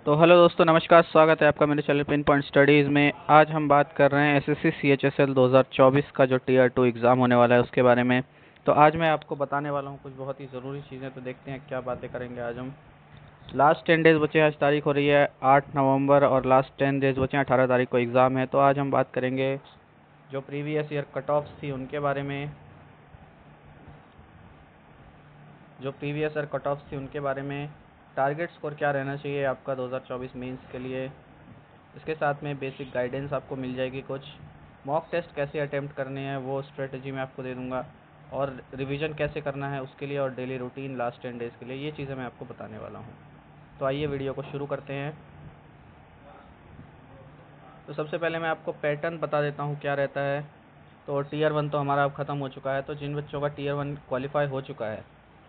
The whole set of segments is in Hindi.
तो हेलो दोस्तों, नमस्कार। स्वागत है आपका मेरे चैनल पिन पॉइंट स्टडीज़ में। आज हम बात कर रहे हैं एसएससी सीएचएसएल 2024 का जो टीयर 2 एग्ज़ाम होने वाला है उसके बारे में। तो आज मैं आपको बताने वाला हूँ कुछ बहुत ही ज़रूरी चीज़ें। तो देखते हैं क्या बातें करेंगे आज हम। लास्ट 10 डेज़ बचे हैं। आज तारीख हो रही है 8 नवंबर और लास्ट 10 डेज़ बचे हैं। 18 तारीख को एग्ज़ाम है। तो आज हम बात करेंगे जो प्रीवियस ईयर कट ऑफ्स थी उनके बारे में। टारगेट स्कोर क्या रहना चाहिए आपका 2024 मेंस के लिए। इसके साथ में बेसिक गाइडेंस आपको मिल जाएगी। कुछ मॉक टेस्ट कैसे अटेम्प्ट करने हैं वो स्ट्रेटजी मैं आपको दे दूंगा, और रिवीजन कैसे करना है उसके लिए, और डेली रूटीन लास्ट 10 डेज़ के लिए। ये चीज़ें मैं आपको बताने वाला हूँ। तो आइए वीडियो को शुरू करते हैं। तो सबसे पहले मैं आपको पैटर्न बता देता हूँ क्या रहता है। तो टीयर 1 तो हमारा अब ख़त्म हो चुका है। तो जिन बच्चों का टीयर 1 क्वालिफाई हो चुका है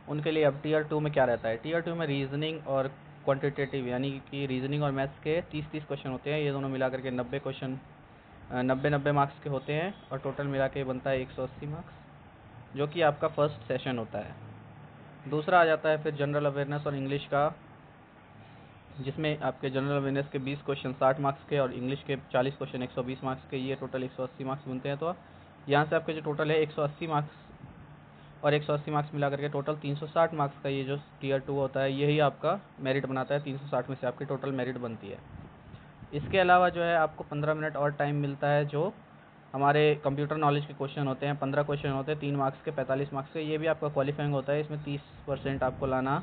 उनके लिए अब टीयर 2 में क्या रहता है। टीयर 2 में रीजनिंग और क्वांटिटेटिव यानी कि रीजनिंग और मैथ्स के 30-30 क्वेश्चन होते हैं। ये दोनों मिला करके 90 क्वेश्चन 90 मार्क्स के होते हैं, और टोटल मिला के बनता है 180 मार्क्स, जो कि आपका फर्स्ट सेशन होता है। दूसरा आ जाता है फिर जनरल अवेयरनेस और इंग्लिश का, जिसमें आपके जनरल अवेयरनेस के 20 क्वेश्चन 60 मार्क्स के और इंग्लिश के 40 क्वेश्चन 120 मार्क्स के। ये टोटल 180 मार्क्स बनते हैं। तो यहाँ से आपके जो टोटल है 180 मार्क्स और 180 मार्क्स मिला करके टोटल 360 मार्क्स का ये जो टीयर 2 होता है यही आपका मेरिट बनाता है। 360 में से आपकी टोटल मेरिट बनती है। इसके अलावा जो है आपको 15 मिनट और टाइम मिलता है, जो हमारे कंप्यूटर नॉलेज के क्वेश्चन होते हैं। 15 क्वेश्चन होते हैं, 3 मार्क्स के, 45 मार्क्स के। ये भी आपका क्वालिफाइंग होता है। इसमें 30% आपको लाना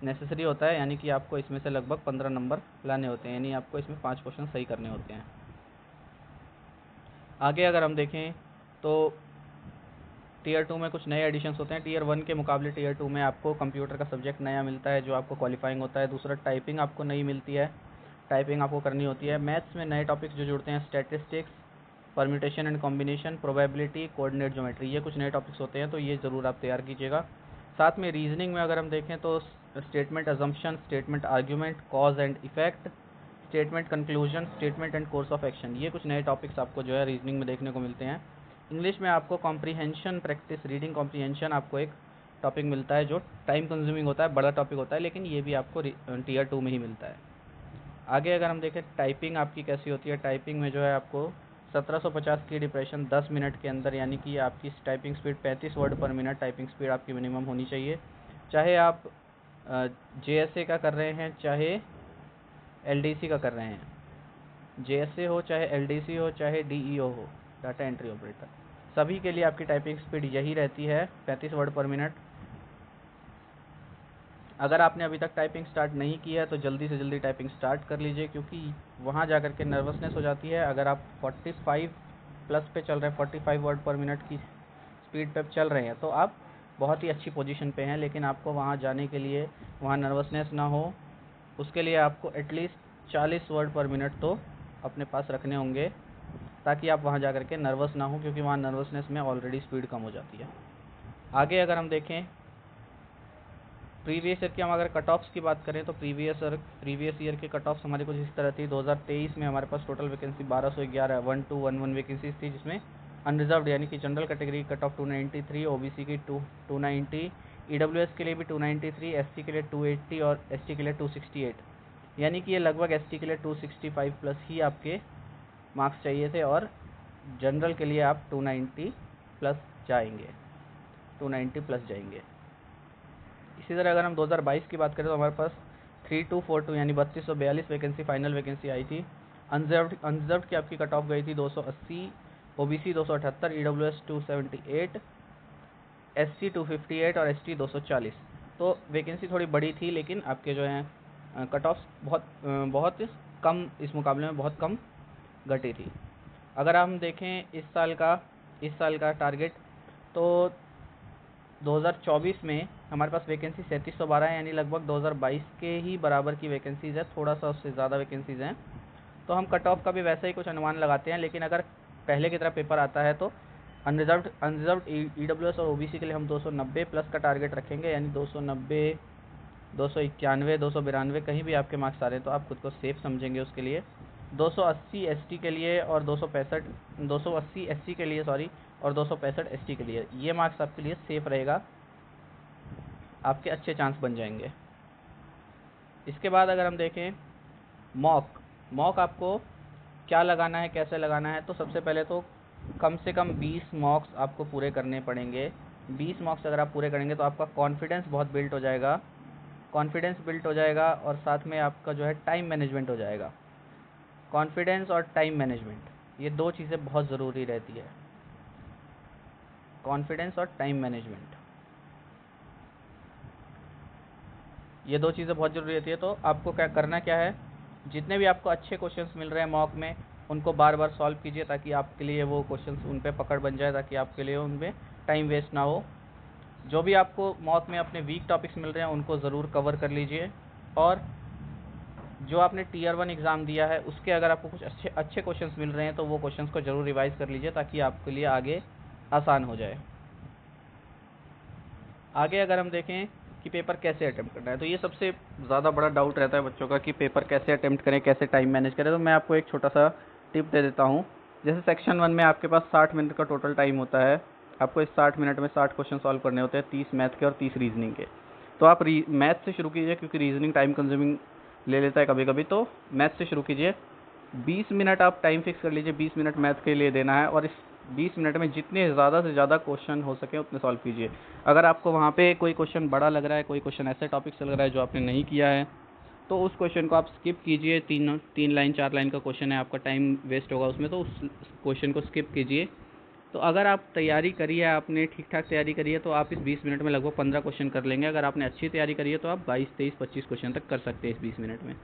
नेसेसरी होता है, यानी कि आपको इसमें से लगभग 15 नंबर लाने होते हैं, यानी आपको इसमें 5 क्वेश्चन सही करने होते हैं। आगे अगर हम देखें तो टीयर 2 में कुछ नए एडिशंस होते हैं। टीयर 1 के मुकाबले टीयर 2 में आपको कंप्यूटर का सब्जेक्ट नया मिलता है, जो आपको क्वालिफाइंग होता है। दूसरा, टाइपिंग आपको नई मिलती है, टाइपिंग आपको करनी होती है। मैथ्स में नए टॉपिक्स जो जुड़ते हैं, statistics, permutation and combination, probability, coordinate geometry, ये कुछ नए टॉपिक्स होते हैं। तो ये ज़रूर आप तैयार कीजिएगा। साथ में रीजनिंग में अगर हम देखें तो statement assumption, statement argument, cause and effect, statement conclusion, statement and course of action, ये कुछ नए टॉपिक्स आपको जो है रीजनिंग में देखने को मिलते हैं। इंग्लिश में आपको कॉम्प्रीहेंशन प्रैक्टिस, रीडिंग कॉम्प्रीहेंशन आपको एक टॉपिक मिलता है, जो टाइम कंज्यूमिंग होता है, बड़ा टॉपिक होता है, लेकिन ये भी आपको टीयर 2 में ही मिलता है। आगे अगर हम देखें टाइपिंग आपकी कैसी होती है। टाइपिंग में जो है आपको 1750 की डिप्रेशन 10 मिनट के अंदर, यानी कि आपकी टाइपिंग स्पीड 35 वर्ड पर मिनट टाइपिंग स्पीड आपकी मिनिमम होनी चाहिए। चाहे आप जेएसए का कर रहे हैं, चाहे एलडीसी का कर रहे हैं। जेएसए हो, चाहे एलडीसी हो, चाहे डीईओ हो, डाटा एंट्री ऑपरेटर, सभी के लिए आपकी टाइपिंग स्पीड यही रहती है, 35 वर्ड पर मिनट। अगर आपने अभी तक टाइपिंग स्टार्ट नहीं किया है तो जल्दी से जल्दी टाइपिंग स्टार्ट कर लीजिए, क्योंकि वहाँ जा कर के नर्वसनेस हो जाती है। अगर आप 45 प्लस पे चल रहे हैं, 45 वर्ड पर मिनट की स्पीड पे चल रहे हैं, तो आप बहुत ही अच्छी पोजीशन पे हैं। लेकिन आपको वहाँ जाने के लिए, वहाँ नर्वसनेस ना हो, उसके लिए आपको एटलीस्ट 40 वर्ड पर मिनट तो अपने पास रखने होंगे, ताकि आप वहाँ जा कर के नर्वस ना हो, क्योंकि वहाँ नर्वसनेस में ऑलरेडी स्पीड कम हो जाती है। आगे अगर हम देखें प्रीवियस ईयर की, हम अगर कट ऑफ्स की बात करें तो प्रीवियस ईयर के कट ऑफ्स हमारी कुछ इस तरह थी। 2023 में हमारे पास टोटल वैकेंसी 1211 1211 वैकेंसीज थी, जिसमें अनरिजर्व्ड यानी कि general category cut off 293, OBC की 290, ईडब्ल्यूएस के लिए भी 293, एससी के लिए 280 और एसटी के लिए 268, यानी कि ये लगभग एसटी के लिए 265 प्लस ही आपके मार्क्स चाहिए थे, और जनरल के लिए आप 290 प्लस जाएंगे, 290 प्लस जाएंगे। इसी तरह अगर हम 2022 की बात करें तो हमारे पास 3242 यानी 3242 वैकेंसी फाइनल वैकेंसी आई थी। अनरिजर्व्ड की आपकी कट ऑफ गई थी 280, ओबीसी 278, ईडब्ल्यूएस 278, एससी 258 और एसटी 240। तो वैकेंसी थोड़ी बड़ी थी, लेकिन आपके जो हैं कट ऑफ बहुत कम, इस मुकाबले में बहुत कम घटी थी। अगर हम देखें इस साल का टारगेट, तो 2024 में हमारे पास वैकेंसी 3712 है, यानी लगभग 2022 के ही बराबर की वैकेंसीज़ है, थोड़ा सा उससे ज़्यादा वैकेंसीज़ हैं। तो हम कट ऑफ का भी वैसे ही कुछ अनुमान लगाते हैं, लेकिन अगर पहले की तरह पेपर आता है तो अनरिजर्व्ड ईडब्ल्यूएस और ओबीसी के लिए हम 290 प्लस का टारगेट रखेंगे, यानी 290, 291, 292, कहीं भी आपके मार्क्स आ रहे हैं तो आप खुद को सेफ समझेंगे उसके लिए। 280 एसटी के लिए और 280 एससी के लिए, सॉरी, और 265 एसटी के लिए, ये मार्क्स आपके लिए सेफ रहेगा, आपके अच्छे चांस बन जाएंगे। इसके बाद अगर हम देखें मॉक आपको क्या लगाना है, कैसे लगाना है, तो सबसे पहले तो कम से कम 20 मॉक्स आपको पूरे करने पड़ेंगे। 20 मॉक्स अगर आप पूरे करेंगे तो आपका कॉन्फिडेंस बहुत बिल्ट हो जाएगा, और साथ में आपका जो है टाइम मैनेजमेंट हो जाएगा। कॉन्फिडेंस और टाइम मैनेजमेंट, ये दो चीज़ें बहुत ज़रूरी रहती है। कॉन्फिडेंस और टाइम मैनेजमेंट, ये दो चीज़ें बहुत ज़रूरी रहती है। तो आपको क्या है, जितने भी आपको अच्छे क्वेश्चंस मिल रहे हैं मॉक में, उनको बार बार सॉल्व कीजिए ताकि आपके लिए वो क्वेश्चंस उन पे पकड़ बन जाए, ताकि आपके लिए उनमें टाइम वेस्ट ना हो। जो भी आपको मॉक में अपने वीक टॉपिक्स मिल रहे हैं उनको ज़रूर कवर कर लीजिए, और जो आपने टीयर 1 एग्ज़ाम दिया है उसके अगर आपको कुछ अच्छे क्वेश्चंस मिल रहे हैं तो वो क्वेश्चंस को ज़रूर रिवाइज़ कर लीजिए ताकि आपके लिए आगे आसान हो जाए। आगे अगर हम देखें कि पेपर कैसे अटेम्प्ट करना है, तो ये सबसे ज़्यादा बड़ा डाउट रहता है बच्चों का कि पेपर कैसे अटेम्प्ट करें, कैसे टाइम मैनेज करें। तो मैं आपको एक छोटा सा टिप दे देता हूँ। जैसे सेक्शन 1 में आपके पास 60 मिनट का टोटल टाइम होता है, आपको इस 60 मिनट में 60 क्वेश्चन सॉल्व करने होते हैं, 30 मैथ के और 30 रीजनिंग के। तो आप मैथ से शुरू कीजिए क्योंकि रीजनिंग टाइम कंज्यूमिंग ले लेता है कभी कभी, तो मैथ से शुरू कीजिए। 20 मिनट आप टाइम फिक्स कर लीजिए, 20 मिनट मैथ के लिए देना है, और इस 20 मिनट में जितने ज़्यादा से ज़्यादा क्वेश्चन हो सके उतने सॉल्व कीजिए। अगर आपको वहाँ पे कोई क्वेश्चन बड़ा लग रहा है, कोई क्वेश्चन ऐसे टॉपिक से लग रहा है जो आपने नहीं किया है, तो उस क्वेश्चन को आप स्किप कीजिए। 3 लाइन 4 लाइन का क्वेश्चन है, आपका टाइम वेस्ट होगा उसमें, तो उस क्वेश्चन को स्किप कीजिए। तो अगर आप तैयारी करी है, आपने ठीक ठाक तैयारी करी है, तो आप इस 20 मिनट में लगभग 15 क्वेश्चन कर लेंगे। अगर आपने अच्छी तैयारी करी है तो आप 22, 23, 25 क्वेश्चन तक कर सकते हैं इस 20 मिनट में।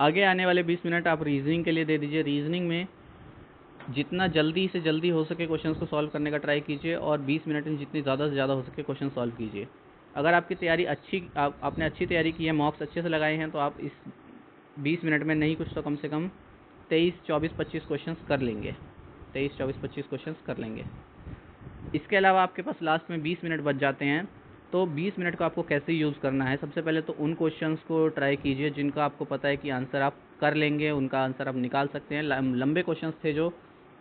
आगे आने वाले 20 मिनट आप रीजनिंग के लिए दे दीजिए। रीजनिंग में जितना जल्दी से जल्दी हो सके क्वेश्चंस को सॉल्व करने का ट्राई कीजिए, और 20 मिनट में जितनी ज़्यादा से ज़्यादा हो सके क्वेश्चन सॉल्व कीजिए। अगर आपकी तैयारी आपने अच्छी तैयारी की है, मॉक्स अच्छे से लगाए हैं, तो आप इस 20 मिनट में नहीं कुछ तो कम से कम 23, 24, 25 क्वेश्चंस कर लेंगे। 23, 24, 25 क्वेश्चंस कर लेंगे। इसके अलावा आपके पास लास्ट में 20 मिनट बच जाते हैं, तो 20 मिनट को आपको कैसे यूज़ करना है। सबसे पहले तो उन क्वेश्चंस को ट्राई कीजिए जिनका आपको पता है कि आंसर आप कर लेंगे, उनका आंसर आप निकाल सकते हैं। लंबे क्वेश्चंस थे जो,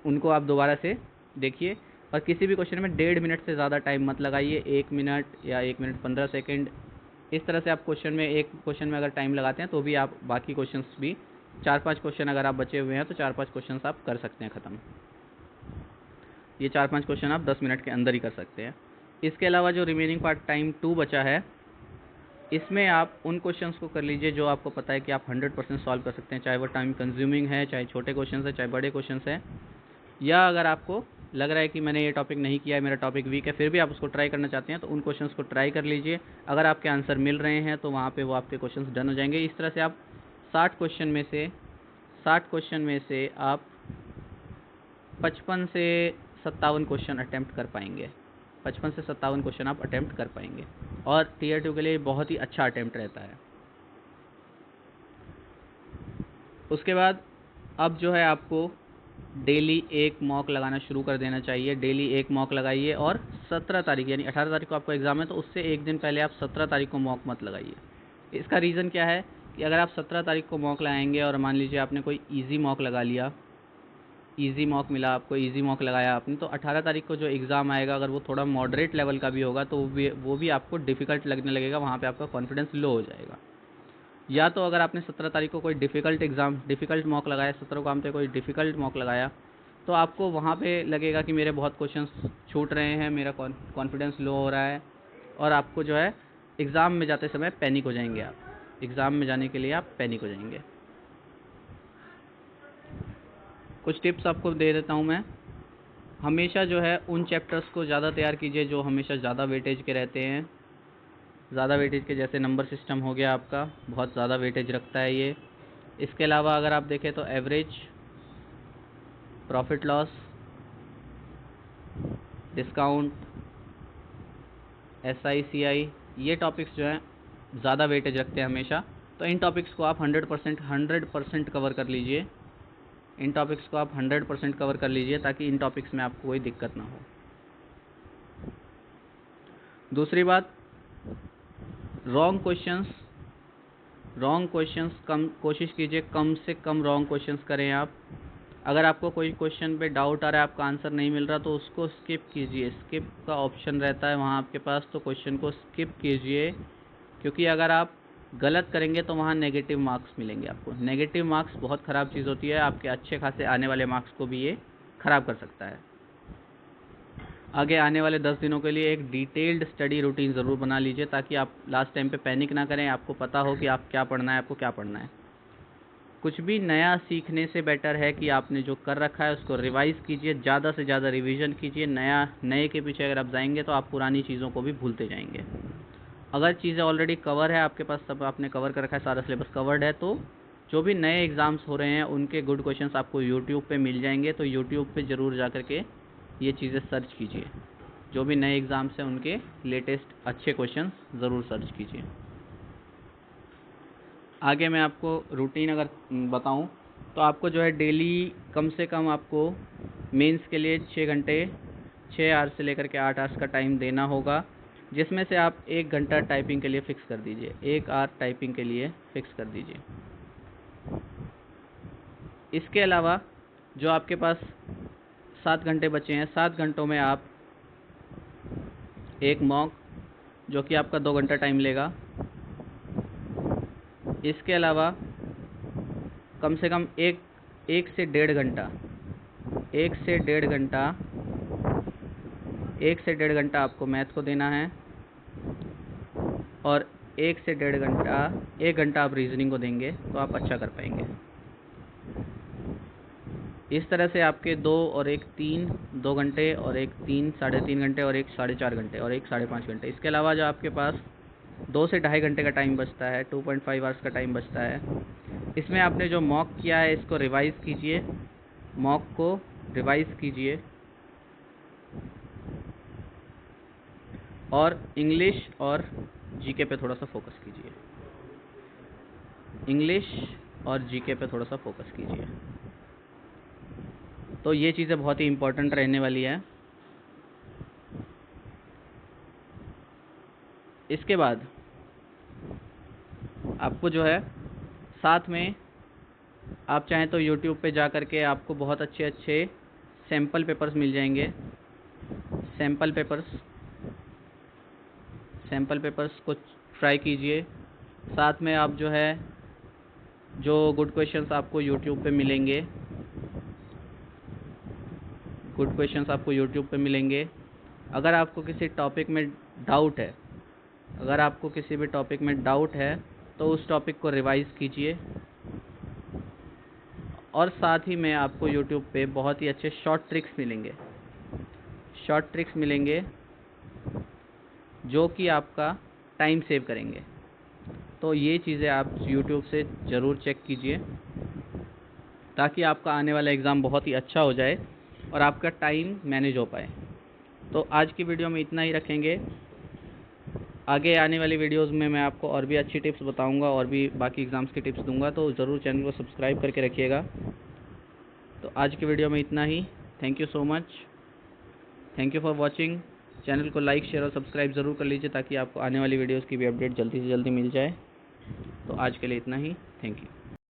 उनको आप दोबारा से देखिए, और किसी भी क्वेश्चन में 1.5 मिनट से ज़्यादा टाइम मत लगाइए। 1 मिनट या 1 मिनट 15 सेकेंड, इस तरह से आप एक क्वेश्चन में अगर टाइम लगाते हैं तो भी आप बाकी क्वेश्चंस भी 4-5 क्वेश्चन अगर आप बचे हुए हैं तो 4-5 क्वेश्चन आप कर सकते हैं ख़त्म। ये 4-5 क्वेश्चन आप 10 मिनट के अंदर ही कर सकते हैं। इसके अलावा जो रिमेनिंग पार्ट टाइम 2 बचा है, इसमें आप उन क्वेश्चंस को कर लीजिए जो आपको पता है कि आप 100% सॉल्व कर सकते हैं, चाहे वो टाइम कंज्यूमिंग है, चाहे छोटे क्वेश्चन है, चाहे बड़े क्वेश्चन है। या अगर आपको लग रहा है कि मैंने ये टॉपिक नहीं किया है, मेरा टॉपिक वीक है, फिर भी आप उसको ट्राई करना चाहते हैं, तो उन क्वेश्चंस को ट्राई कर लीजिए। अगर आपके आंसर मिल रहे हैं तो वहाँ पे वो आपके क्वेश्चंस डन हो जाएंगे। इस तरह से आप 60 क्वेश्चन में से आप 55 से 57 क्वेश्चन अटैम्प्ट कर पाएंगे। 55 से 57 क्वेश्चन आप अटैम्प्ट कर पाएंगे, और टीयर 2 के लिए बहुत ही अच्छा अटैम्प्ट रहता है। उसके बाद अब जो है आपको डेली एक मॉक लगाना शुरू कर देना चाहिए। डेली एक मॉक लगाइए, और 17 तारीख यानी 18 तारीख को आपका एग्ज़ाम है, तो उससे एक दिन पहले आप 17 तारीख को मॉक मत लगाइए। इसका रीज़न क्या है कि अगर आप 17 तारीख को मॉक लगाएंगे और मान लीजिए आपने कोई ईजी मॉक लगा लिया, ईजी मॉक मिला आपको, ईजी मॉक लगाया आपने, तो 18 तारीख को जो एग्ज़ाम आएगा अगर वो थोड़ा मॉडरेट लेवल का भी होगा तो वो भी आपको डिफ़िकल्ट लगने लगेगा, वहाँ पे आपका कॉन्फिडेंस लो हो जाएगा। या तो अगर आपने 17 तारीख को कोई डिफ़िकल्ट मॉक लगाया, 17 को आपने कोई डिफ़िकल्ट मॉक लगाया, तो आपको वहाँ पे लगेगा कि मेरे बहुत क्वेश्चंस छूट रहे हैं, मेरा कॉन्फिडेंस लो हो रहा है, और आपको जो है एग्ज़ाम में जाते समय पैनिक हो जाएंगे। आप एग्ज़ाम में जाने के लिए आप पैनिक हो जाएंगे। कुछ टिप्स आपको दे देता हूँ मैं। हमेशा जो है उन चैप्टर्स को ज़्यादा तैयार कीजिए जो हमेशा ज़्यादा वेटेज के रहते हैं। ज़्यादा वेटेज के जैसे नंबर सिस्टम हो गया आपका, बहुत ज़्यादा वेटेज रखता है ये। इसके अलावा अगर आप देखें तो average, profit loss, discount, SICI, ये टॉपिक्स जो हैं ज़्यादा वेटेज रखते हैं हमेशा। तो इन टॉपिक्स को आप 100% कवर कर लीजिए। इन टॉपिक्स को आप 100% कवर कर लीजिए ताकि इन टॉपिक्स में आपको कोई दिक्कत ना हो। दूसरी बात, रॉन्ग क्वेश्चंस कम कोशिश कीजिए, कम से कम रॉन्ग क्वेश्चंस करें आप। अगर आपको कोई क्वेश्चन पे डाउट आ रहा है, आपका आंसर नहीं मिल रहा, तो उसको स्किप कीजिए। स्किप का ऑप्शन रहता है वहाँ आपके पास, तो क्वेश्चन को स्किप कीजिए, क्योंकि अगर आप गलत करेंगे तो वहाँ नेगेटिव मार्क्स मिलेंगे आपको। नेगेटिव मार्क्स बहुत ख़राब चीज़ होती है, आपके अच्छे खासे आने वाले मार्क्स को भी ये ख़राब कर सकता है। आगे आने वाले 10 दिनों के लिए एक डिटेल्ड स्टडी रूटीन ज़रूर बना लीजिए, ताकि आप लास्ट टाइम पे पैनिक ना करें, आपको पता हो कि आप क्या पढ़ना है, आपको क्या पढ़ना है। कुछ भी नया सीखने से बेटर है कि आपने जो कर रखा है उसको रिवाइज़ कीजिए, ज़्यादा से ज़्यादा रिवीजन कीजिए। नए के पीछे अगर आप जाएंगे तो आप पुरानी चीज़ों को भी भूलते जाएंगे। अगर चीज़ें ऑलरेडी कवर है आपके पास, सब आपने कवर कर रखा है, सारा सिलेबस कवर्ड है, तो जो भी नए एग्ज़ाम्स हो रहे हैं उनके गुड क्वेश्चंस आपको यूट्यूब पे मिल जाएंगे। तो यूट्यूब पे ज़रूर जा कर के ये चीज़ें सर्च कीजिए, जो भी नए एग्ज़ाम्स हैं उनके लेटेस्ट अच्छे क्वेश्चंस ज़रूर सर्च कीजिए। आगे मैं आपको रूटीन अगर बताऊं तो आपको जो है डेली कम से कम आपको मेंस के लिए 6 घंटे 6 आवर्स से लेकर के 8 आवर्स का टाइम देना होगा, जिसमें से आप 1 घंटा टाइपिंग के लिए फ़िक्स कर दीजिए, 1 आवर टाइपिंग के लिए फ़िक्स कर दीजिए। इसके अलावा जो आपके पास 7 घंटे बचे हैं, 7 घंटों में आप एक मॉक जो कि आपका 2 घंटा टाइम लेगा, इसके अलावा कम से कम एक से डेढ़ घंटा 1 से 1.5 घंटा आपको मैथ को देना है, और 1 घंटा आप रीजनिंग को देंगे तो आप अच्छा कर पाएंगे। इस तरह से आपके 2 और 1 3 2 घंटे और 1 3 3.5 घंटे और 1 4.5 घंटे और 1 5.5 घंटे। इसके अलावा जो आपके पास 2 से 2.5 घंटे का टाइम बचता है, 2.5 आवर्स का टाइम बचता है, इसमें आपने जो मॉक किया है इसको रिवाइज़ कीजिए, मॉक को रिवाइज़ कीजिए, और इंग्लिश और जीके पे थोड़ा सा फोकस कीजिए, इंग्लिश और जीके पे थोड़ा सा फोकस कीजिए। तो ये चीज़ें बहुत ही इम्पोर्टेंट रहने वाली है। इसके बाद आपको जो है साथ में आप चाहें तो यूट्यूब पे जा कर के आपको बहुत अच्छे अच्छे सैम्पल पेपर्स मिल जाएंगे। सैम्पल पेपर्स को ट्राई कीजिए। साथ में आप जो है जो गुड क्वेश्चंस आपको यूट्यूब पे मिलेंगे, अगर आपको किसी टॉपिक में डाउट है, तो उस टॉपिक को रिवाइज़ कीजिए। और साथ ही में आपको यूट्यूब पे बहुत ही अच्छे शॉर्ट ट्रिक्स मिलेंगे जो कि आपका टाइम सेव करेंगे। तो ये चीज़ें आप यूट्यूब से ज़रूर चेक कीजिए, ताकि आपका आने वाला एग्ज़ाम बहुत ही अच्छा हो जाए और आपका टाइम मैनेज हो पाए। तो आज की वीडियो में इतना ही रखेंगे। आगे आने वाली वीडियोस में मैं आपको और भी अच्छी टिप्स बताऊंगा और भी बाकी एग्ज़ाम्स की टिप्स दूंगा, तो ज़रूर चैनल को सब्सक्राइब करके रखिएगा। तो आज की वीडियो में इतना ही। Thank you so much, thank you for watching. Channel को लाइक शेयर और सब्सक्राइब ज़रूर कर लीजिए, ताकि आपको आने वाली वीडियोज़ की भी अपडेट जल्दी से जल्दी मिल जाए। तो आज के लिए इतना ही। Thank you.